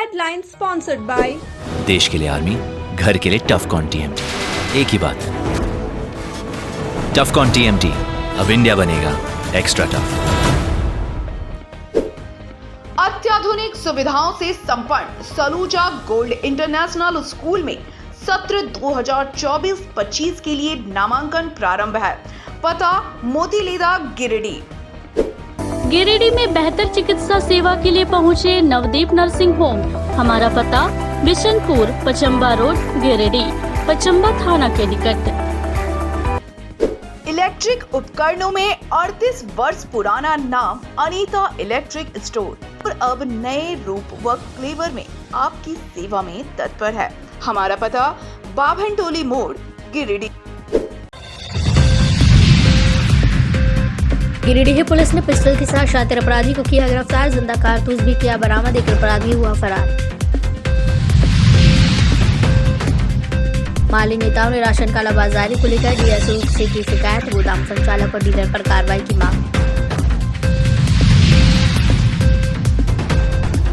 Headline sponsored by देश के लिए आर्मी, घर के लिए टफकॉन टीएमटी। एक ही बात, टफकॉन टीएमटी, अब इंडिया बनेगा एक्स्ट्रा टफ। अत्याधुनिक सुविधाओं से संपन्न सलूजा गोल्ड इंटरनेशनल स्कूल में सत्र 2024-25 के लिए नामांकन प्रारंभ है। पता मोतीलीदा गिरिडीह। गिरिडीह में बेहतर चिकित्सा सेवा के लिए पहुंचे नवदीप नर्सिंग होम। हमारा पता बिशनपुर, पचम्बा रोड, गिरिडीह, पचम्बा थाना के निकट। इलेक्ट्रिक उपकरणों में 38 वर्ष पुराना नाम अनीता इलेक्ट्रिक स्टोर और अब नए रूप व फ्लेवर में आपकी सेवा में तत्पर है। हमारा पता बाभनटोली मोड़, गिरिडीह। गिरिडीह पुलिस ने पिस्टल के साथ शातिर अपराधी को किया गिरफ्तार। जिंदा कारतूस भी किया बरामद। एक अपराधी हुआ फरार। माली नेताओं ने राशन कालाबाजारी को लेकर डीएसओ से की शिकायत। गोदाम संचालक और डीलर पर कार्रवाई की मांग।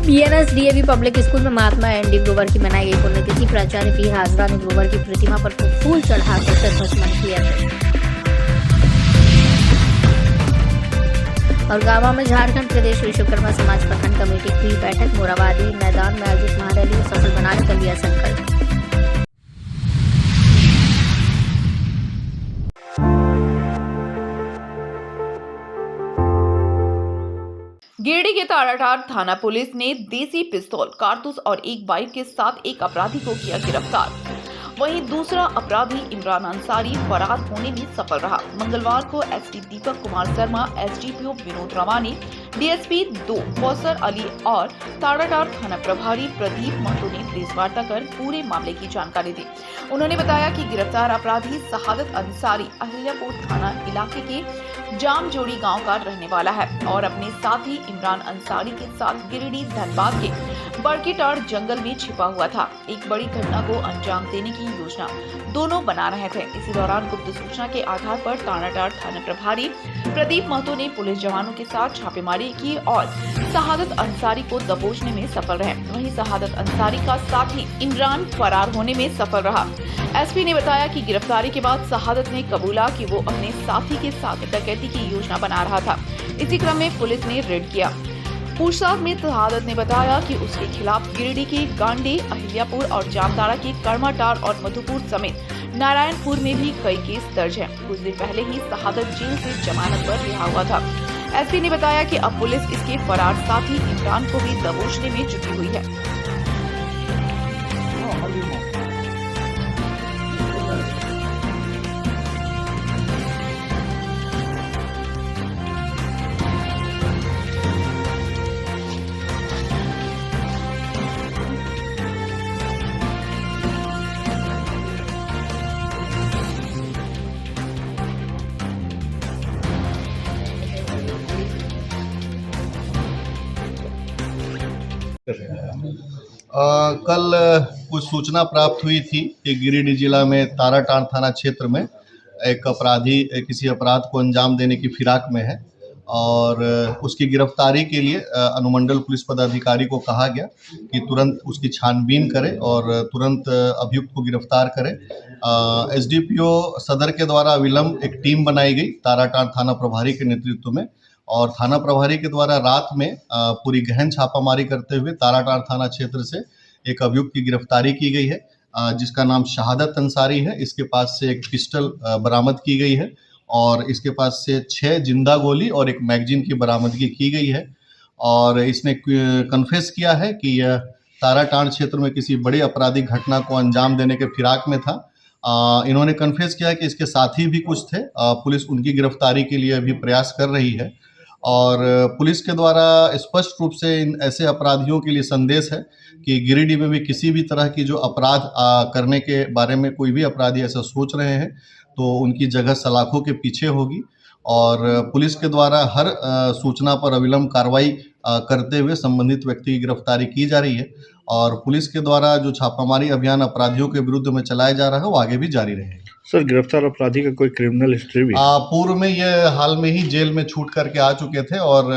बीएनएस डीएवी पब्लिक स्कूल में महात्मा एनडी ग्रोवर की मनाई गई पुण्यतिथि। प्राचार्य पी हाजरा ने ग्रोवर की प्रतिमा पर फूल चढ़ाकर श्रद्धासुमन किया। और गांव में झारखंड प्रदेश विश्वकर्मा समाज प्रखंड कमेटी की बैठक। मोराबादी मैदान में आयोजित महारैली सफल बनाने का लिया संकल्प। गिरिडीह के ताराटार थाना पुलिस ने देसी पिस्तौल, कारतूस और एक बाइक के साथ एक अपराधी को किया गिरफ्तार। वहीं दूसरा अपराधी इमरान अंसारी फरार होने में सफल रहा। मंगलवार को एसपी दीपक कुमार शर्मा, एसडीपीओ विनोद रवानी, डीएसपी 2 कौसर अली और ताराटार थाना प्रभारी प्रदीप महतो ने प्रेस वार्ता कर पूरे मामले की जानकारी दी। उन्होंने बताया कि गिरफ्तार अपराधी शहादत अंसारी अहिल्यापुर थाना इलाके के जामजोड़ी गांव का रहने वाला है और अपने साथी इमरान अंसारी के साथ गिरिडीह धनबाद के बड़केटाड़ जंगल में छिपा हुआ था। एक बड़ी घटना को अंजाम देने की योजना दोनों बना रहे थे। इसी दौरान गुप्त सूचना के आधार पर ताराटाड़ थाना प्रभारी प्रदीप महतो ने पुलिस जवानों के साथ छापेमारी की और शहादत अंसारी को दबोचने में सफल रहे। वहीं शहादत अंसारी का साथी इमरान फरार होने में सफल रहा। एसपी ने बताया कि गिरफ्तारी के बाद शहादत ने कबूला कि वो अपने साथी के साथ डकैती की योजना बना रहा था। इसी क्रम में पुलिस ने रेड किया। पूछताछ में शहादत ने बताया कि उसके खिलाफ गिरिडीह के गांडे, अहिल्यापुर और जामताड़ा के कर्माटाड़ और मधुपुर समेत नारायणपुर में भी कई केस दर्ज हैं। कुछ दिन पहले ही शहादत जेल से जमानत पर रिहा हुआ था। एसपी ने बताया कि अब पुलिस इसके फरार साथी इमरान को भी दबोचने में जुटी हुई है। कल कुछ सूचना प्राप्त हुई थी कि गिरिडीह जिला में ताराटाड़ थाना क्षेत्र में एक अपराधी किसी अपराध को अंजाम देने की फिराक में है और उसकी गिरफ्तारी के लिए अनुमंडल पुलिस पदाधिकारी को कहा गया कि तुरंत उसकी छानबीन करे और तुरंत अभियुक्त को गिरफ्तार करे। एसडीपीओ सदर के द्वारा अविलंब एक टीम बनाई गई ताराटाड़ थाना प्रभारी के नेतृत्व में और थाना प्रभारी के द्वारा रात में पूरी गहन छापामारी करते हुए ताराटाड़ थाना क्षेत्र से एक अभियुक्त की गिरफ्तारी की गई है जिसका नाम शहादत अंसारी है। इसके पास से एक पिस्टल बरामद की गई है और इसके पास से 6 जिंदा गोली और एक मैगजीन की बरामदगी की गई है और इसने कन्फेस किया है कि यह ताराटाड़ क्षेत्र में किसी बड़ी आपराधिक घटना को अंजाम देने के फिराक में था। इन्होंने कन्फेस किया है कि इसके साथी भी कुछ थे। पुलिस उनकी गिरफ्तारी के लिए अभी प्रयास कर रही है और पुलिस के द्वारा स्पष्ट रूप से इन ऐसे अपराधियों के लिए संदेश है कि गिरिडीह में भी किसी भी तरह की जो अपराध करने के बारे में कोई भी अपराधी ऐसा सोच रहे हैं तो उनकी जगह सलाखों के पीछे होगी और पुलिस के द्वारा हर सूचना पर अविलंब कार्रवाई करते हुए संबंधित व्यक्ति की गिरफ्तारी की जा रही है और पुलिस के द्वारा जो छापामारी अभियान अपराधियों के विरुद्ध में चलाया जा रहा है वो आगे भी जारी रहेगा। सर, गिरफ्तार अपराधी का कोई क्रिमिनल हिस्ट्री भी है? पूर्व में ये हाल में ही जेल में छूट करके आ चुके थे और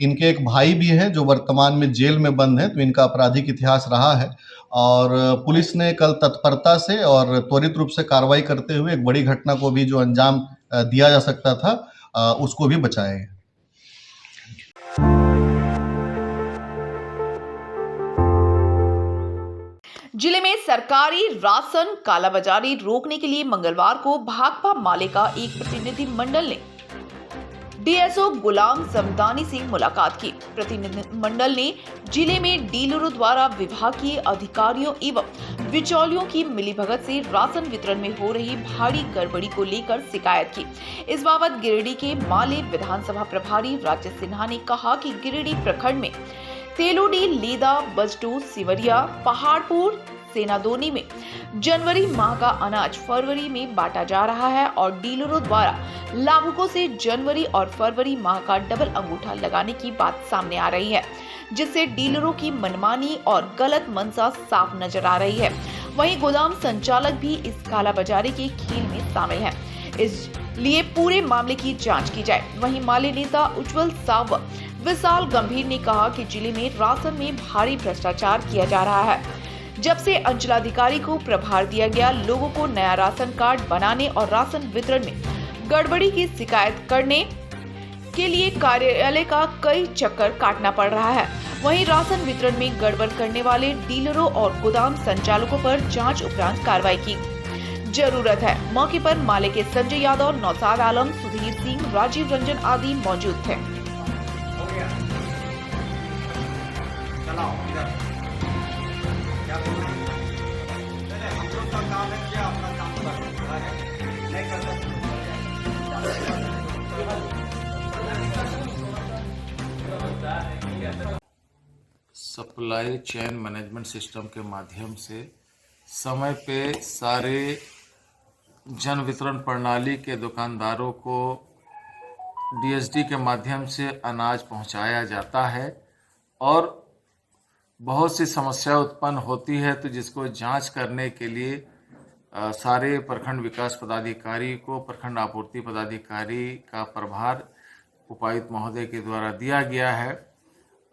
इनके एक भाई भी हैं जो वर्तमान में जेल में बंद हैं, तो इनका आपराधिक इतिहास रहा है और पुलिस ने कल तत्परता से और त्वरित रूप से कार्रवाई करते हुए एक बड़ी घटना को भी जो अंजाम दिया जा सकता था उसको भी बचाया है। जिले में सरकारी राशन कालाबाजारी रोकने के लिए मंगलवार को भाकपा माले का एक प्रतिनिधि मंडल ने डीएसओ गुलाम समदानी से मुलाकात की। प्रतिनिधि मंडल ने जिले में डीलरों द्वारा विभागीय अधिकारियों एवं बिचौलियों की मिलीभगत से राशन वितरण में हो रही भारी गड़बड़ी को लेकर शिकायत की। इस बाबत गिरिडीह के माले विधानसभा प्रभारी राजेश सिन्हा ने कहा कि गिरिडीह प्रखंड में तेलोडी, लीदा, बजटू, सिवरिया, पहाड़पुर, सेनादोनी में जनवरी माह का अनाज फरवरी में बांटा जा रहा है और डीलरों द्वारा लाभुकों से जनवरी और फरवरी माह का डबल अंगूठा लगाने की बात सामने आ रही है, जिससे डीलरों की मनमानी और गलत मंशा साफ नजर आ रही है। वहीं गोदाम संचालक भी इस कालाबाजारी के खेल में शामिल है, इसलिए पूरे मामले की जांच की जाए। वहीं माले नेता उज्जवल साव विशाल गंभीर ने कहा कि जिले में राशन में भारी भ्रष्टाचार किया जा रहा है। जब से अंचलाधिकारी को प्रभार दिया गया, लोगों को नया राशन कार्ड बनाने और राशन वितरण में गड़बड़ी की शिकायत करने के लिए कार्यालय का कई चक्कर काटना पड़ रहा है। वहीं राशन वितरण में गड़बड़ करने वाले डीलरों और गोदाम संचालकों पर जांच उपरांत कार्रवाई की जरूरत है। मौके पर माले के संजय यादव, नौसाद आलम, सुधीर सिंह, राजीव रंजन आदि मौजूद थे। सप्लाई चेन मैनेजमेंट सिस्टम के माध्यम से समय पे सारे जन वितरण प्रणाली के दुकानदारों को डीएसडी के माध्यम से अनाज पहुंचाया जाता है और बहुत सी समस्या उत्पन्न होती है, तो जिसको जांच करने के लिए सारे प्रखंड विकास पदाधिकारी को प्रखंड आपूर्ति पदाधिकारी का प्रभार उपायुक्त महोदय के द्वारा दिया गया है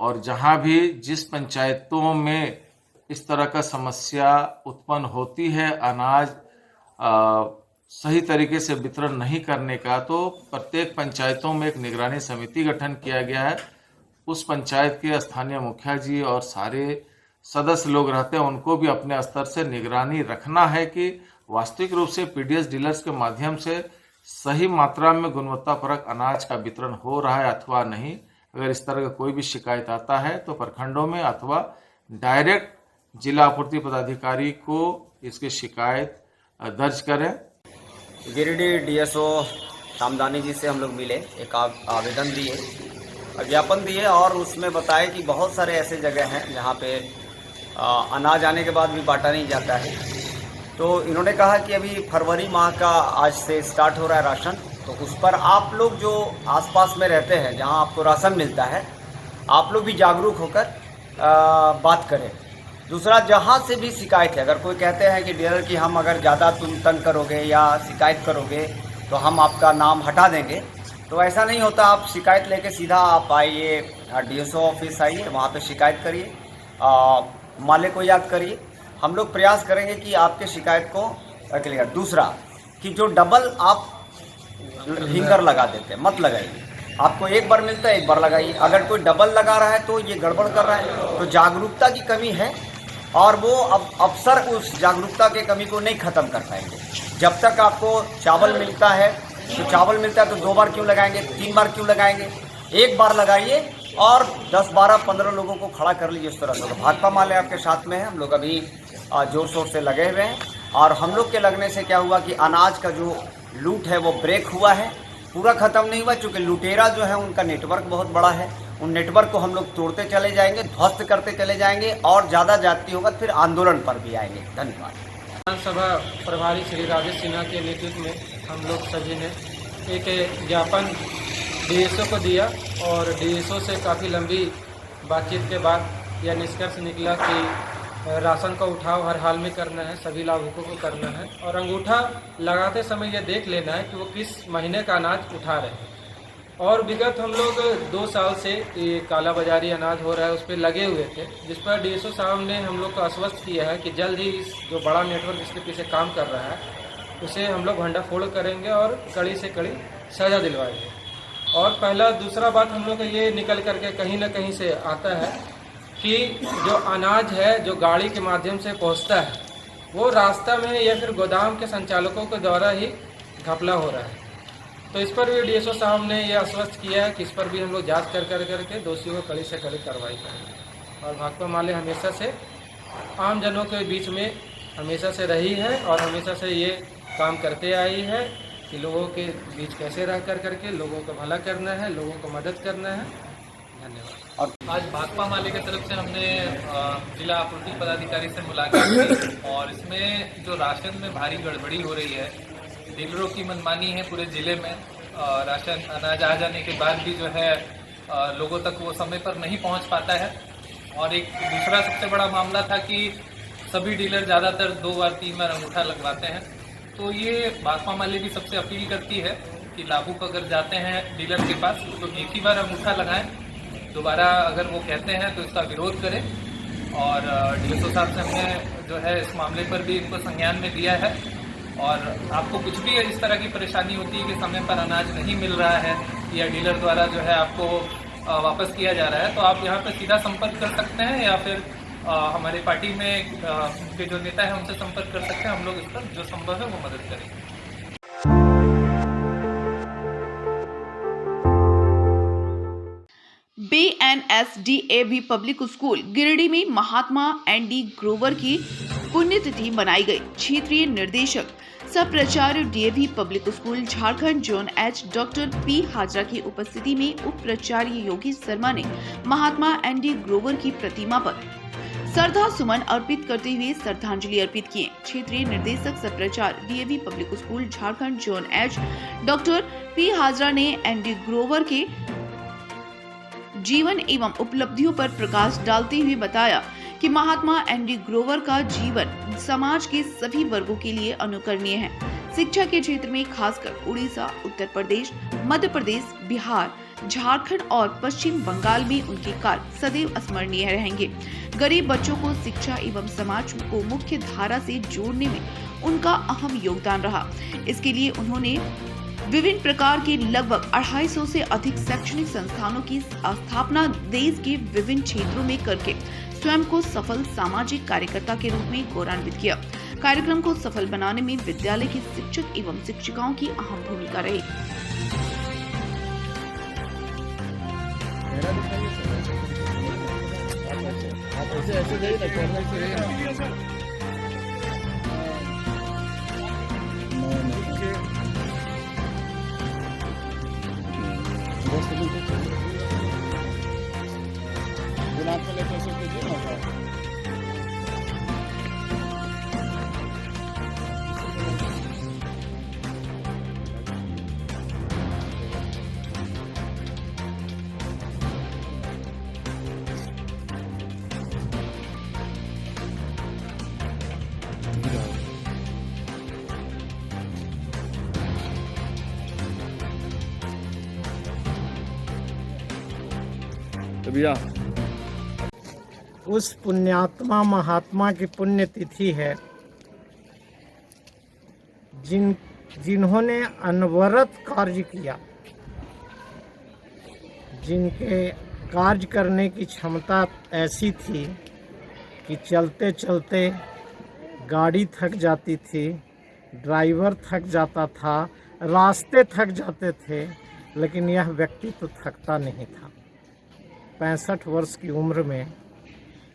और जहां भी जिस पंचायतों में इस तरह का समस्या उत्पन्न होती है, अनाज सही तरीके से वितरण नहीं करने का, तो प्रत्येक पंचायतों में एक निगरानी समिति गठन किया गया है। उस पंचायत के स्थानीय मुखिया जी और सारे सदस्य लोग रहते हैं, उनको भी अपने स्तर से निगरानी रखना है कि वास्तविक रूप से पीडीएस डीलर्स के माध्यम से सही मात्रा में गुणवत्तापरक अनाज का वितरण हो रहा है अथवा नहीं। अगर इस तरह का कोई भी शिकायत आता है तो प्रखंडों में अथवा डायरेक्ट जिला आपूर्ति पदाधिकारी को इसकी शिकायत दर्ज करें। गिरिडीह डीएसओ सामदानी जी से हम लोग मिले, एक आवेदन दिए, ज्ञापन दिए और उसमें बताए कि बहुत सारे ऐसे जगह हैं जहाँ पे अनाज आने के बाद भी बांटा नहीं जाता है। तो इन्होंने कहा कि अभी फरवरी माह का आज से स्टार्ट हो रहा है राशन, तो उस पर आप लोग जो आसपास में रहते हैं जहां आपको राशन मिलता है, आप लोग भी जागरूक होकर बात करें। दूसरा, जहां से भी शिकायत है, अगर कोई कहते हैं कि डीलर की हम अगर ज़्यादा तुम तंग करोगे या शिकायत करोगे तो हम आपका नाम हटा देंगे, तो ऐसा नहीं होता। आप शिकायत लेके सीधा आप आइए, डीएसओ ऑफिस आइए, वहाँ पे शिकायत करिए, माले को याद करिए। हम लोग प्रयास करेंगे कि आपके शिकायत को क्लियर। दूसरा कि जो डबल आप फिंगर लगा देते हैं, मत लगाइए। आपको एक बार मिलता है, एक बार लगाइए। अगर कोई डबल लगा रहा है तो ये गड़बड़ कर रहा है, तो जागरूकता की कमी है और वो अब अफसर उस जागरूकता की कमी को नहीं खत्म कर पाएंगे। जब तक आपको चावल मिलता है तो चावल मिलता है तो 2 बार क्यों लगाएंगे, 3 बार क्यों लगाएंगे? एक बार लगाइए और 10, 12, 15 लोगों को खड़ा कर लीजिए। उस तरह से भाकपा माले आपके साथ में है। हम लोग अभी जोर शोर से लगे हुए हैं और हम लोग के लगने से क्या हुआ कि अनाज का जो लूट है वो ब्रेक हुआ है, पूरा खत्म नहीं हुआ, क्योंकि लुटेरा जो है उनका नेटवर्क बहुत बड़ा है। उन नेटवर्क को हम लोग तोड़ते चले जाएंगे, ध्वस्त करते चले जाएंगे और ज़्यादा जाती होगा फिर आंदोलन पर भी आएंगे। धन्यवाद। विधानसभा प्रभारी श्री राजेश सिन्हा के नेतृत्व में हम लोग सभी ने एक ज्ञापन डीएसओ को दिया और डीएसओ से काफ़ी लंबी बातचीत के बाद यह निष्कर्ष निकला कि राशन का उठाव हर हाल में करना है, सभी लाभुकों को करना है और अंगूठा लगाते समय यह देख लेना है कि वो किस महीने का अनाज उठा रहे हैं। और विगत हम लोग 2 साल से ये काला बाजारी अनाज हो रहा है उस पर लगे हुए थे, जिस पर डीएसओ साहब ने हम लोग को आश्वस्त किया है कि जल्द ही इस जो बड़ा नेटवर्क इसके पीछे काम कर रहा है उसे हम लोग भंडाफोड़ करेंगे और कड़ी से कड़ी सजा दिलवाएंगे। और पहला दूसरा बात हम लोग का ये निकल करके कहीं ना कहीं से आता है कि जो अनाज है जो गाड़ी के माध्यम से पहुंचता है वो रास्ता में या फिर गोदाम के संचालकों के द्वारा ही घपला हो रहा है। तो इस पर भी डीएसओ साहब ने यह आश्वस्त किया है कि इस पर भी हम लोग जांच करके दोषियों को कड़ी से कड़ी कार्रवाई करेंगे। और भाकपा माले हमेशा से आम जनों के बीच में हमेशा से रही है और हमेशा से ये काम करते आई है कि लोगों के बीच कैसे रह करके लोगों का भला करना है, लोगों को मदद करना है। धन्यवाद। और आज भाकपा माले की तरफ से हमने जिला आपूर्ति पदाधिकारी से मुलाकात की और इसमें जो राशन में भारी गड़बड़ी हो रही है, डीलरों की मनमानी है पूरे ज़िले में। राशन अनाज आ जाने के बाद भी जो है लोगों तक वो समय पर नहीं पहुंच पाता है। और एक दूसरा सबसे बड़ा मामला था कि सभी डीलर ज़्यादातर 2 बार 3 बार अंगूठा लगवाते हैं। तो ये भाकपा माले भी सबसे अपील करती है कि लाभुक अगर जाते हैं डीलर के पास तो एक ही बार अंगूठा लगाएं, दोबारा अगर वो कहते हैं तो इसका विरोध करें। और डीएसओ साहब से हमने जो है इस मामले पर भी इनको संज्ञान में दिया है। और आपको कुछ भी इस तरह की परेशानी होती है कि समय पर अनाज नहीं मिल रहा है या डीलर द्वारा जो है आपको वापस किया जा रहा है, तो आप यहाँ पर सीधा संपर्क कर सकते हैं या फिर हमारे पार्टी में के जो नेता है उनसे संपर्क कर सकते हैं। हम लोग इस पर जो संभव है वो मदद करेंगे। BNSDAV पब्लिक स्कूल गिरिडीह में महात्मा एनडी ग्रोवर की पुण्यतिथि मनाई गई। क्षेत्रीय निर्देशक सह प्राचार्य DAV public school Jharkhand zone H doctor P Hazra की उपस्थिति में उप प्राचार्य योगेश शर्मा ने महात्मा एनडी ग्रोवर की प्रतिमा पर श्रद्धा सुमन अर्पित करते हुए श्रद्धांजलि अर्पित किए। क्षेत्रीय निर्देशक सह प्राचार्य DAV public school Jharkhand zone H doctor P Hazra ने एनडी ग्रोवर के जीवन एवं उपलब्धियों पर प्रकाश डालते हुए बताया कि महात्मा एनडी ग्रोवर का जीवन समाज के सभी वर्गों के लिए अनुकरणीय है। शिक्षा के क्षेत्र में खासकर उड़ीसा, उत्तर प्रदेश, मध्य प्रदेश, बिहार, झारखंड और पश्चिम बंगाल में उनके कार्य सदैव स्मरणीय रहेंगे। गरीब बच्चों को शिक्षा एवं समाज को मुख्य धारा से जोड़ने में उनका अहम योगदान रहा। इसके लिए उन्होंने विभिन्न प्रकार के लगभग 250 से अधिक शैक्षणिक संस्थानों की स्थापना देश के विभिन्न क्षेत्रों में करके स्वयं को सफल सामाजिक कार्यकर्ता के रूप में गौरवान्वित किया। कार्यक्रम को सफल बनाने में विद्यालय के शिक्षक एवं शिक्षिकाओं की अहम भूमिका रही। उस पुण्यात्मा महात्मा की पुण्यतिथि है जिन्होंने अनवरत कार्य किया, जिनके कार्य करने की क्षमता ऐसी थी कि चलते चलते गाड़ी थक जाती थी, ड्राइवर थक जाता था, रास्ते थक जाते थे, लेकिन यह व्यक्ति तो थकता नहीं था। 65 वर्ष की उम्र में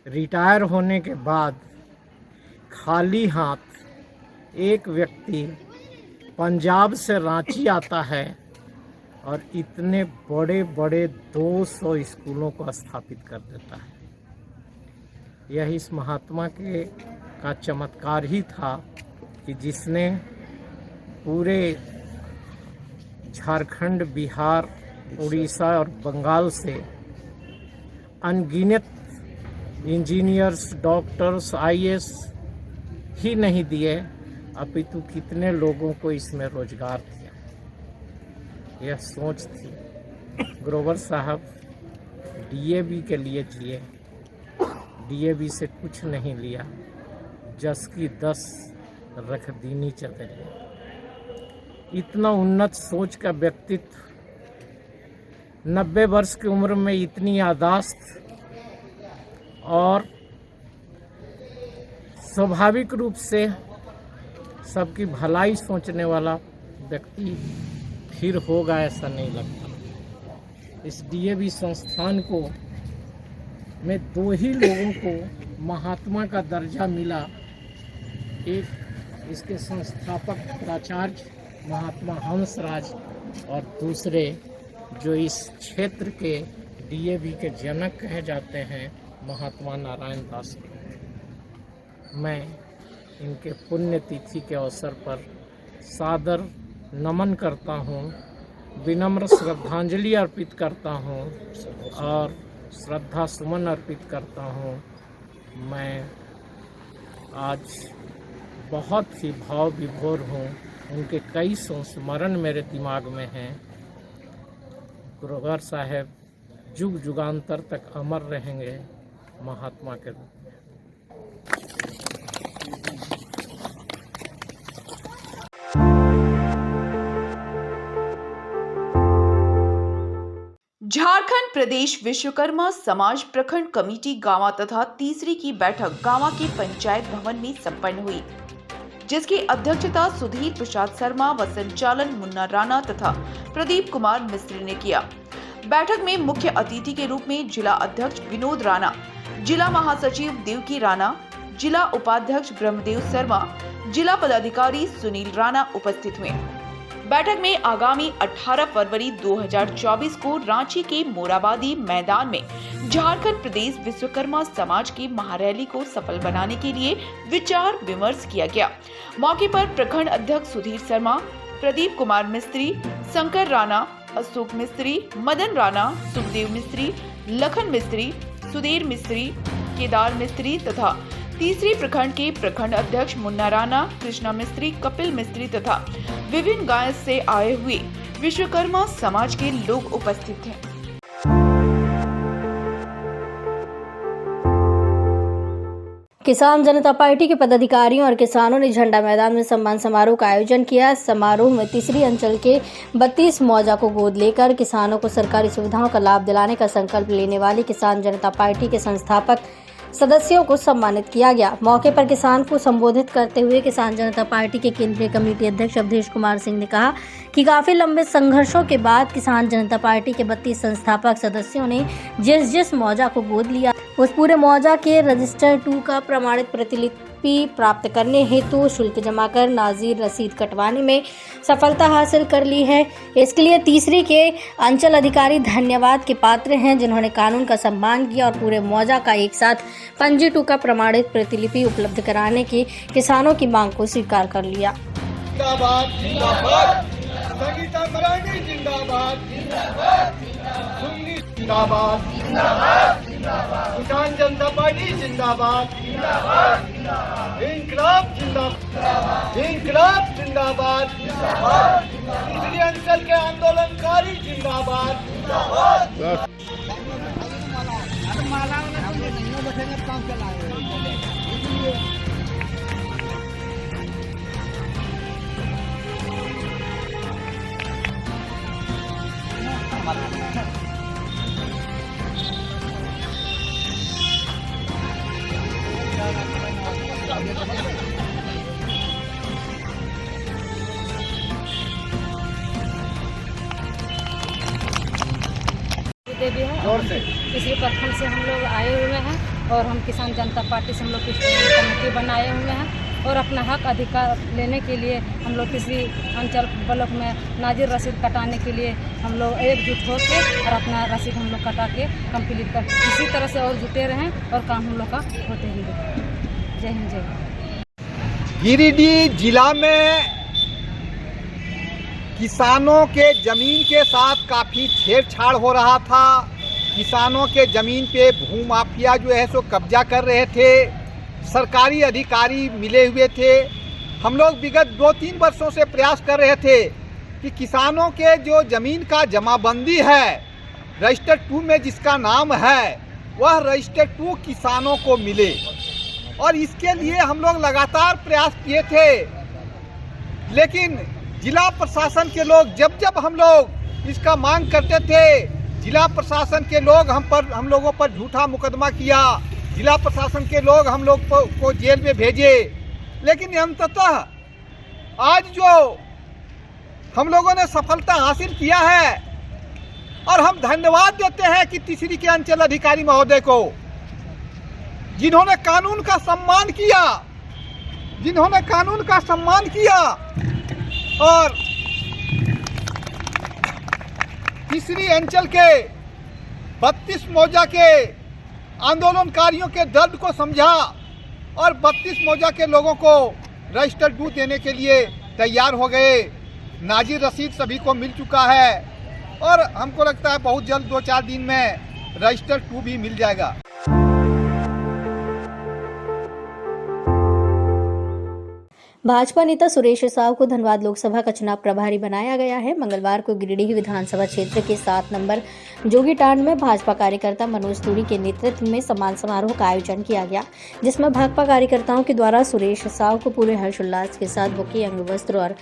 रिटायर होने के बाद खाली हाथ एक व्यक्ति पंजाब से रांची आता है और इतने बड़े बड़े 200 स्कूलों को स्थापित कर देता है। यह इस महात्मा का चमत्कार ही था कि जिसने पूरे झारखंड, बिहार, उड़ीसा और बंगाल से अनगिनत इंजीनियर्स, डॉक्टर्स, IAS ही नहीं दिए, अपितु कितने लोगों को इसमें रोजगार दिया, यह सोच थी। ग्रोवर साहब DAV के लिए जिए, DAV से कुछ नहीं लिया, जस की 10 रख दीनी चदरिया। इतना उन्नत सोच का व्यक्तित्व 90 वर्ष की उम्र में इतनी याददाश्त और स्वाभाविक रूप से सबकी भलाई सोचने वाला व्यक्ति फिर होगा ऐसा नहीं लगता। इस DAV संस्थान को में 2 ही लोगों को महात्मा का दर्जा मिला, एक इसके संस्थापक प्राचार्य महात्मा हंसराज और दूसरे जो इस क्षेत्र के DAV के जनक कहे जाते हैं महात्मा नारायण दास। मैं इनके पुण्यतिथि के अवसर पर सादर नमन करता हूँ, विनम्र श्रद्धांजलि अर्पित करता हूँ और श्रद्धा सुमन अर्पित करता हूँ। मैं आज बहुत ही भाव विभोर हूँ, उनके कई संस्मरण मेरे दिमाग में हैं। ग्रोवर साहब जुग जुगांतर तक अमर रहेंगे महात्मा के रूप में। झारखंड प्रदेश विश्वकर्मा समाज प्रखंड कमेटी गांवा तथा तीसरी की बैठक गांवा के पंचायत भवन में संपन्न हुई, जिसकी अध्यक्षता सुधीर प्रसाद शर्मा व संचालन मुन्ना राणा तथा प्रदीप कुमार मिस्त्री ने किया। बैठक में मुख्य अतिथि के रूप में जिला अध्यक्ष विनोद राणा, जिला महासचिव देवकी राणा, जिला उपाध्यक्ष ब्रह्मदेव शर्मा, जिला पदाधिकारी सुनील राणा उपस्थित हुए। बैठक में आगामी 18 फरवरी 2024 को रांची के मोराबादी मैदान में झारखंड प्रदेश विश्वकर्मा समाज की महारैली को सफल बनाने के लिए विचार विमर्श किया गया। मौके पर प्रखंड अध्यक्ष सुधीर शर्मा, प्रदीप कुमार मिस्त्री, शंकर राणा, अशोक मिस्त्री, मदन राणा, सुखदेव मिस्त्री, लखन मिस्त्री, सुधीर मिस्त्री, केदार मिस्त्री तथा तीसरी प्रखंड के प्रखंड अध्यक्ष मुन्ना राणा, कृष्णा मिस्त्री, कपिल मिस्त्री तथा विभिन्न गांव से आए हुए विश्वकर्मा समाज के लोग उपस्थित थे। किसान जनता पार्टी के पदाधिकारियों और किसानों ने झंडा मैदान में सम्मान समारोह का आयोजन किया। समारोह में तीसरी अंचल के 32 मौजा को गोद लेकर किसानों को सरकारी सुविधाओं का लाभ दिलाने का संकल्प लेने वाली किसान जनता पार्टी के संस्थापक सदस्यों को सम्मानित किया गया। मौके पर किसान को संबोधित करते हुए किसान जनता पार्टी के केंद्रीय कमेटी अध्यक्ष अवधेश कुमार सिंह ने कहा कि काफी लंबे संघर्षों के बाद किसान जनता पार्टी के 32 संस्थापक सदस्यों ने जिस मौजा को गोद लिया उस पूरे मौजा के रजिस्टर 2 का प्रमाणित प्रतिलिपि प्राप्त करने हेतु शुल्क जमा कर नाजिर रसीद कटवाने में सफलता हासिल कर ली है। इसके लिए तीसरी के अंचल अधिकारी धन्यवाद के पात्र हैं, जिन्होंने कानून का सम्मान किया और पूरे मौजा का एक साथ पंजी 2 का प्रमाणित प्रतिलिपि उपलब्ध कराने की किसानों की मांग को स्वीकार कर लिया। जिंदाबाद जिंदाबाद, संगीता मराठी जिंदाबाद जिंदाबाद, जिंदाबाद जिंदाबाद, किसान जनता पार्टी जिंदाबाद जिंदाबाद, इंकलाब जिंदाबाद, इंकलाब जिंदाबाद, तीसरी अंचल के आंदोलनकारी जिंदाबाद। देवी है, इसी प्रखंड से हम लोग आए हुए हैं और हम किसान जनता पार्टी से हम लोग कमेटी बनाए हुए हैं और अपना हक अधिकार लेने के लिए हम लोग तीसरी अंचल ब्लॉक में नाजिर रसीद कटाने के लिए हम लोग एकजुट होकर और अपना रसीद हम लोग कटा के कंप्लीट कर इसी तरह से और जुटे रहें और काम हम लोग का होते ही रहे। जय हिंद जय भारत। गिरिडीह जिला में किसानों के जमीन के साथ काफ़ी छेड़छाड़ हो रहा था। किसानों के ज़मीन पे भूमाफिया जो है सो कब्जा कर रहे थे, सरकारी अधिकारी मिले हुए थे। हम लोग विगत 2-3 वर्षों से प्रयास कर रहे थे कि किसानों के जो ज़मीन का जमाबंदी है, रजिस्टर 2 में जिसका नाम है, वह रजिस्टर 2 किसानों को मिले। और इसके लिए हम लोग लगातार प्रयास किए थे, लेकिन जिला प्रशासन के लोग जब हम लोग इसका मांग करते थे, जिला प्रशासन के लोग हम लोगों पर झूठा मुकदमा किया, जिला प्रशासन के लोग हम लोग को जेल में भेजे। लेकिन अंततः आज जो हम लोगों ने सफलता हासिल किया है, और हम धन्यवाद देते हैं कि तीसरी के अंचल अधिकारी महोदय को, जिन्होंने कानून का सम्मान किया, और तीसरी अंचल के 32 मौजा के आंदोलनकारियों के दर्द को समझा और 32 मौजा के लोगों को रजिस्टर 2 देने के लिए तैयार हो गए। नाजिर रसीद सभी को मिल चुका है और हमको लगता है बहुत जल्द 2-4 दिन में रजिस्टर 2 भी मिल जाएगा। भाजपा नेता सुरेश साहू को धनबाद लोकसभा का चुनाव प्रभारी बनाया गया है। मंगलवार को गिरिडीह विधानसभा क्षेत्र के 7 नंबर जोगीटांड में भाजपा कार्यकर्ता मनोज तूरी के नेतृत्व में सम्मान समारोह का आयोजन किया गया, जिसमें भाजपा कार्यकर्ताओं के द्वारा सुरेश साहू को पूरे हर्षोल्लास के साथ बुके, अंग वस्त्र और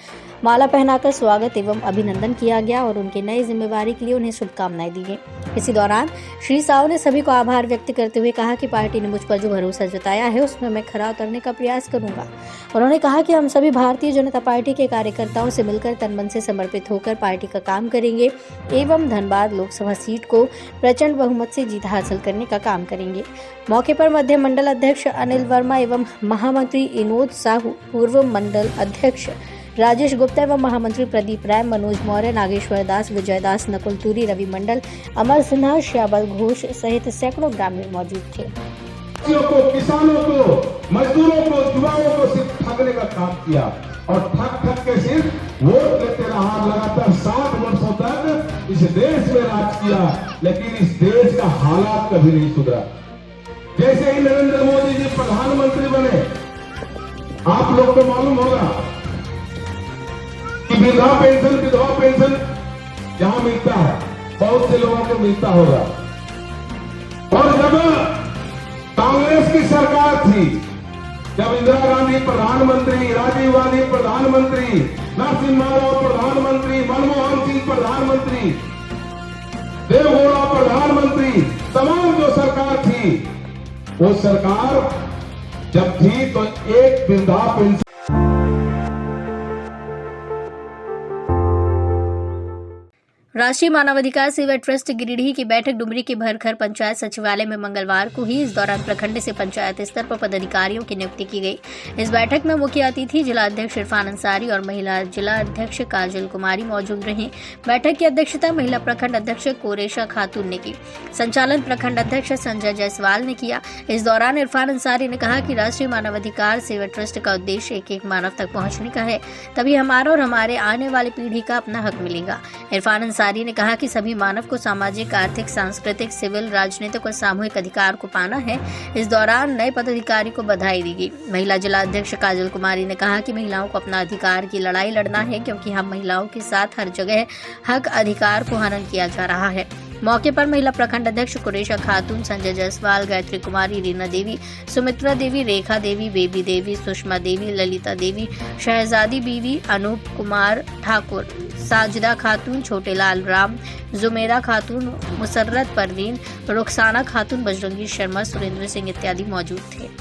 माला पहनाकर स्वागत एवं अभिनंदन किया गया और उनकी नई जिम्मेवारी के लिए उन्हें शुभकामनाएं दी गई। इसी दौरान श्री साहू ने सभी को आभार व्यक्त करते हुए कहा कि पार्टी ने मुझ पर जो भरोसा जताया है उसमें मैं खरा उतरने का प्रयास करूंगा। उन्होंने कहा कि हम सभी भारतीय जनता पार्टी के कार्यकर्ताओं से मिलकर तन मन से समर्पित होकर पार्टी का काम करेंगे एवं धनबाद लोकसभा सीट को प्रचंड बहुमत से जीत हासिल करने का काम करेंगे। मौके पर मध्य मंडल अध्यक्ष अनिल वर्मा एवं महामंत्री विनोद साहू, पूर्व मंडल अध्यक्ष राजेश गुप्ता एवं महामंत्री प्रदीप राय, मनोज मौर्य, नागेश्वर दास, विजय दास, नकुल तूरी, रवि मंडल, अमर सिन्हा, श्याबल घोष सहित सैकड़ों ग्रामीण मौजूद थे। किसानों को, मजदूरों को, युवाओं को सिर्फ ठगने का काम किया और ठग के सिर्फ वोट लेते रहा। लगातार 60 वर्षों तक इस देश में राज किया, लेकिन इस देश का हालात कभी नहीं सुधरा। जैसे ही नरेंद्र मोदी जी प्रधानमंत्री बने, आप लोग को मालूम होगा कि विधवा पेंशन जहां मिलता है, बहुत से लोगों को मिलता होगा। और जब कांग्रेस की सरकार थी, जब इंदिरा गांधी प्रधानमंत्री, राजीव गांधी प्रधानमंत्री, नरसिम्हा राव प्रधानमंत्री, मनमोहन सिंह प्रधानमंत्री, देवगौड़ा प्रधानमंत्री, तमाम जो सरकार थी, वो सरकार जब थी तो एक विधवा पेंशन राष्ट्रीय मानवाधिकार सेवा ट्रस्ट गिरिडीह की बैठक डुमरी के भरखर पंचायत सचिवालय में मंगलवार को हुई। इस दौरान प्रखंड से पंचायत स्तर पर पदाधिकारियों की नियुक्ति की गई। इस बैठक में मुख्य अतिथि जिला अध्यक्ष इरफान अंसारी और महिला जिला अध्यक्ष काजल कुमारी मौजूद रहीं। बैठक की अध्यक्षता महिला प्रखंड अध्यक्ष कोरेशा खातून ने की। संचालन प्रखंड अध्यक्ष संजय जायसवाल ने किया। इस दौरान इरफान अंसारी ने कहा कि राष्ट्रीय मानवाधिकार सेवा ट्रस्ट का उद्देश्य एक मानव तक पहुँचने का है, तभी हमारा और हमारे आने वाली पीढ़ी का अपना हक मिलेगा। इरफान अंसारी ने कहा कि सभी मानव को सामाजिक, आर्थिक, सांस्कृतिक, सिविल, राजनीतिक और सामूहिक अधिकार को पाना है। इस दौरान नए पदाधिकारी को बधाई दी गई। महिला जिला अध्यक्ष काजल कुमारी ने कहा कि महिलाओं को अपना अधिकार की लड़ाई लड़ना है, क्योंकि हम महिलाओं के साथ हर जगह हक अधिकार को हनन किया जा रहा है। मौके पर महिला प्रखंड अध्यक्ष कुरेशा खातून, संजय जायसवाल, गायत्री कुमारी, रीना देवी, सुमित्रा देवी, रेखा देवी, बेबी देवी, सुषमा देवी, ललिता देवी, शहजादी बीवी, अनूप कुमार ठाकुर, साजिदा खातून, छोटेलाल राम, जुमेरा खातून, मुसर्रत परवीन, रुखसाना खातून, बजरंगी शर्मा, सुरेंद्र सिंह इत्यादि मौजूद थे।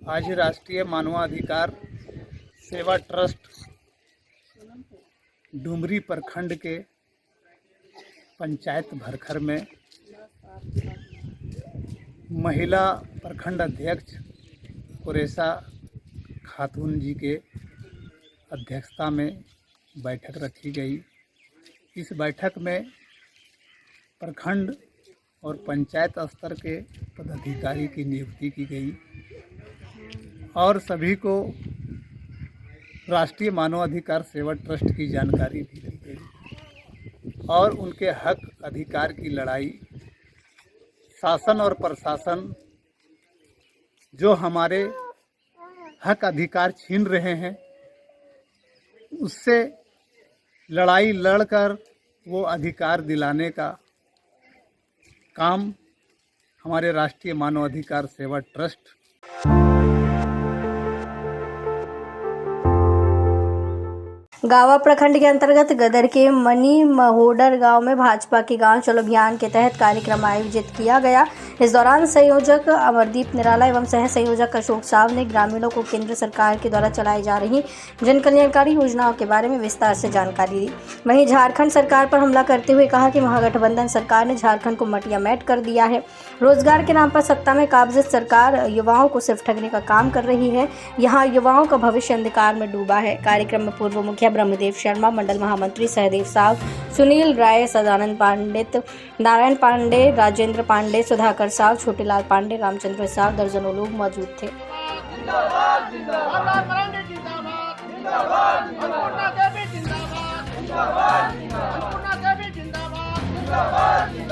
आज राष्ट्रीय मानवाधिकार सेवा ट्रस्ट डुमरी प्रखंड के पंचायत भरखर में महिला प्रखंड अध्यक्ष कुरेशा खातून जी के अध्यक्षता में बैठक रखी गई। इस बैठक में प्रखंड और पंचायत स्तर के पदाधिकारी की नियुक्ति की गई और सभी को राष्ट्रीय मानवाधिकार सेवा ट्रस्ट की जानकारी भी दी गई और उनके हक अधिकार की लड़ाई शासन और प्रशासन जो हमारे हक अधिकार छीन रहे हैं उससे लड़ाई लड़कर वो अधिकार दिलाने का काम हमारे राष्ट्रीय मानवाधिकार सेवा ट्रस्ट गावा प्रखंड के अंतर्गत गदर के मनी महोडर गांव में भाजपा के गांव चलो अभियान के तहत कार्यक्रम आयोजित किया गया। इस दौरान संयोजक अमरदीप निराला एवं सह संयोजक अशोक साव ने ग्रामीणों को केंद्र सरकार के द्वारा चलाई जा रही जन कल्याणकारी योजनाओं के बारे में विस्तार से जानकारी दी। वहीं झारखंड सरकार पर हमला करते हुए कहा कि महागठबंधन सरकार ने झारखंड को मटियामेट कर दिया है। रोजगार के नाम पर सत्ता में काबिज सरकार युवाओं को सिर्फ ठगने का काम कर रही है। यहाँ युवाओं का भविष्य अंधकार में डूबा है। कार्यक्रम में पूर्व मुखिया ब्रह्मदेव शर्मा, मंडल महामंत्री सहदेव साव, सुनील राय, सदानंद पंडित, नारायण पांडे, राजेंद्र पांडे, सुधाकर साव, छोटेलाल पांडे, रामचंद्र साव, दर्जनों लोग मौजूद थे। जिंदाबाद